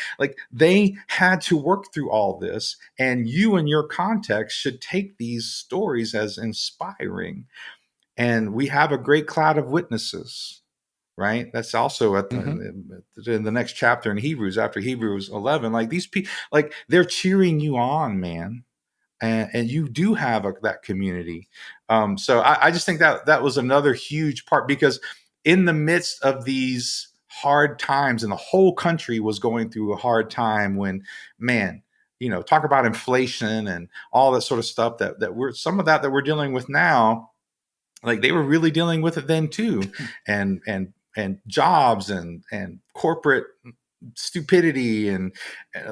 they had to work through all this, and you in your context should take these stories as inspiring. And we have a great cloud of witnesses, right? That's also in the next chapter in Hebrews, after Hebrews 11. Like these people, like they're cheering you on, man. And you do have that community. So I just think that was another huge part, because in the midst of these hard times, and the whole country was going through a hard time when, man, talk about inflation and all that sort of stuff that we're dealing with now. Like they were really dealing with it then too. And jobs and corporate stupidity and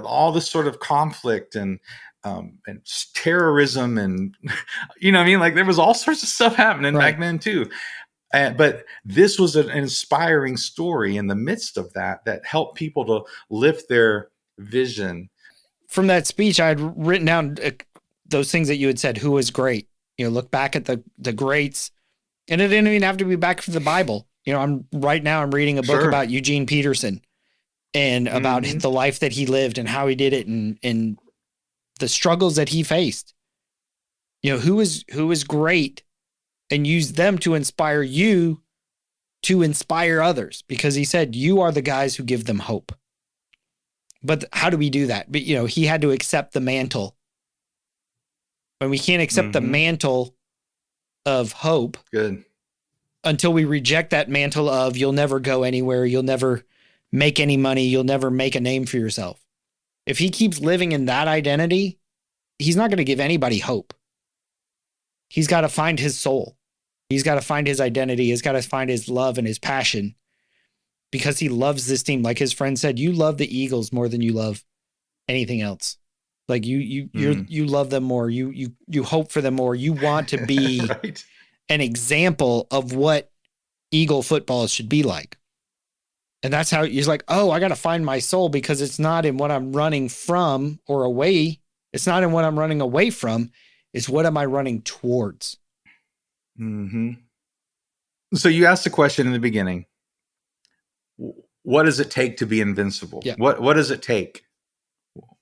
all this sort of conflict and terrorism and what I mean, like there was all sorts of stuff happening back then too. But this was an inspiring story in the midst of that helped people to lift their vision. From that speech, I had written down those things that you had said. Who was great? Look back at the greats, and it didn't even have to be back from the Bible. I'm reading a book about Eugene Peterson and about the life that he lived and how he did it and the struggles that he faced. Who was great, and use them to inspire you to inspire others, because he said, you are the guys who give them hope. But how do we do that? But, he had to accept the mantle. And we can't accept the mantle of hope until we reject that mantle of you'll never go anywhere. You'll never make any money. You'll never make a name for yourself. If he keeps living in that identity, he's not going to give anybody hope. He's got to find his soul. He's got to find his identity. He's got to find his love and his passion, because he loves this team. Like his friend said, you love the Eagles more than you love anything else. Like you love them more. You hope for them more. You want to be an example of what Eagle football should be like. And that's how he's like, oh, I got to find my soul, because it's not in what I'm running from or away It's not in what I'm running away from. It's what am I running towards? Mm-hmm. So you asked the question in the beginning, what does it take to be invincible? Yeah. What does it take?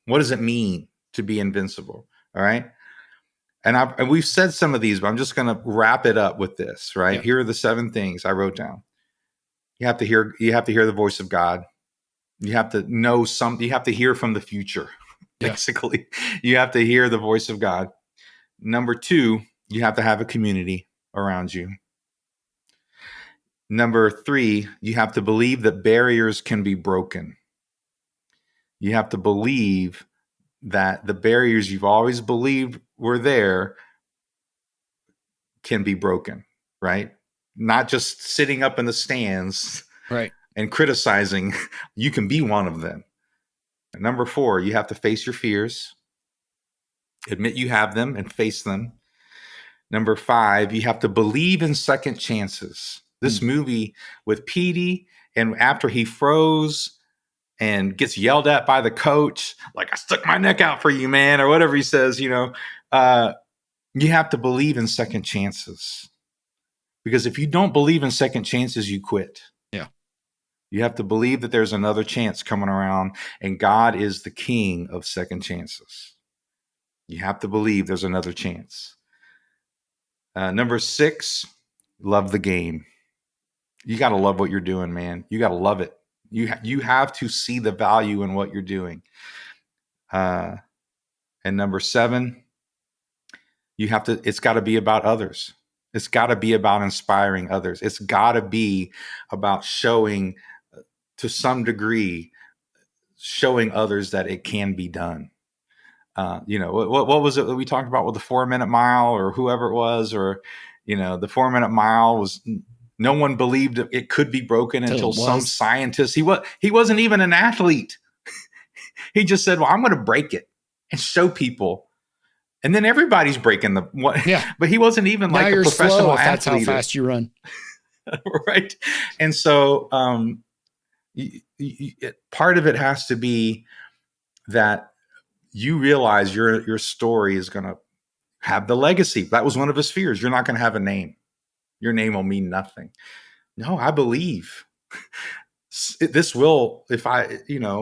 What does it mean to be invincible? All right. And we've said some of these, but I'm just going to wrap it up with this, right? Yeah. Here are the 7 things I wrote down. You have to hear the voice of God. You have to know you have to hear from the future. Yeah. Basically, you have to hear the voice of God. Number 2, you have to have a community around you. Number 3, you have to believe that barriers can be broken. You have to believe that the barriers you've always believed were there can be broken, right? Not just sitting up in the stands, right, and criticizing. You can be one of them. And number 4, you have to face your fears, admit you have them and face them. Number 5, you have to believe in second chances. This movie with Petey, and after he froze and gets yelled at by the coach, like, I stuck my neck out for you, man, or whatever he says, you have to believe in second chances. Because if you don't believe in second chances, you quit. Yeah. You have to believe that there's another chance coming around, and God is the king of second chances. You have to believe there's another chance. Number 6, love the game. You got to love what you're doing, man. You got to love it. You have to see the value in what you're doing. And number 7, it's got to be about others. It's got to be about inspiring others. It's got to be about showing, to some degree, showing others that it can be done. What was it that we talked about with the 4-minute mile, or whoever it was, or, the 4-minute mile was, no one believed it could be broken until some scientist, he wasn't even an athlete. He just said, well, I'm going to break it and show people. And then everybody's breaking but he wasn't even now like a professional athlete. That's how fast you run. Right. And so part of it has to be that you realize your story is going to have the legacy. That was one of his fears. You're not going to have a name. Your name will mean nothing. No, I believe this will,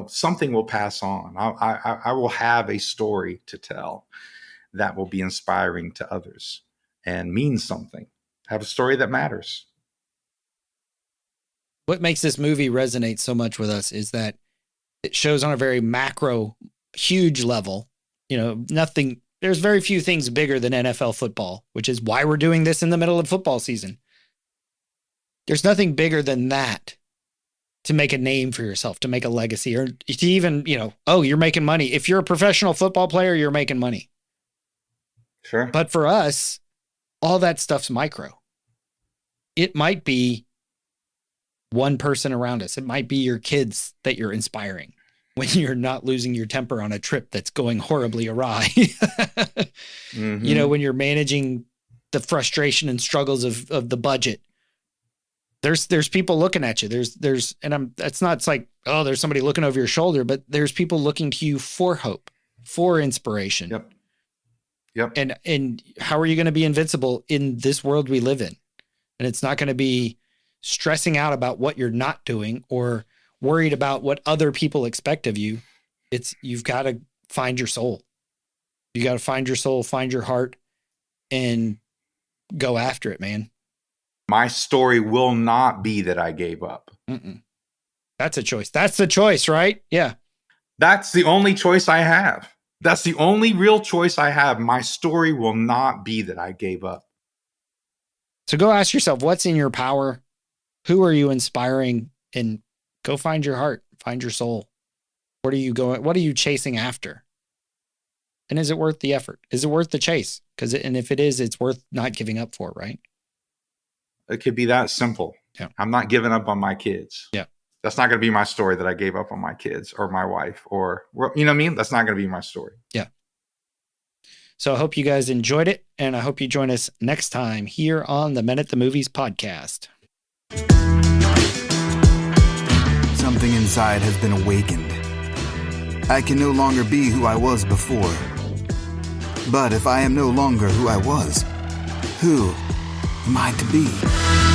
something will pass on. I will have a story to tell that will be inspiring to others and mean something. Have a story that matters. What makes this movie resonate so much with us is that it shows on a very macro, huge level, there's very few things bigger than NFL football, which is why we're doing this in the middle of football season. There's nothing bigger than that to make a name for yourself, to make a legacy, or to even, you're making money. If you're a professional football player, you're making money. Sure. But for us, all that stuff's micro. It might be one person around us. It might be your kids that you're inspiring when you're not losing your temper on a trip that's going horribly awry. Mm-hmm. When you're managing the frustration and struggles of the budget, there's people looking at you. It's like, oh, there's somebody looking over your shoulder, but there's people looking to you for hope, for inspiration. Yep. And how are you going to be invincible in this world we live in? And it's not going to be stressing out about what you're not doing or worried about what other people expect of you. You've got to find your soul. You got to find your soul, find your heart, and go after it, man. My story will not be that I gave up. Mm-mm. That's a choice. That's the choice, right? Yeah. That's the only choice I have. That's the only real choice I have. My story will not be that I gave up. So go ask yourself, what's in your power? Who are you inspiring? And go find your heart, find your soul. What are you going? What are you chasing after? And is it worth the effort? Is it worth the chase? And if it is, it's worth not giving up for, right? It could be that simple. Yeah. I'm not giving up on my kids. Yeah. That's not going to be my story that I gave up on my kids or my wife or, you know what I mean? That's not going to be my story. Yeah. So I hope you guys enjoyed it. And I hope you join us next time here on the Men at the Movies podcast. Something inside has been awakened. I can no longer be who I was before. But if I am no longer who I was, who am I to be?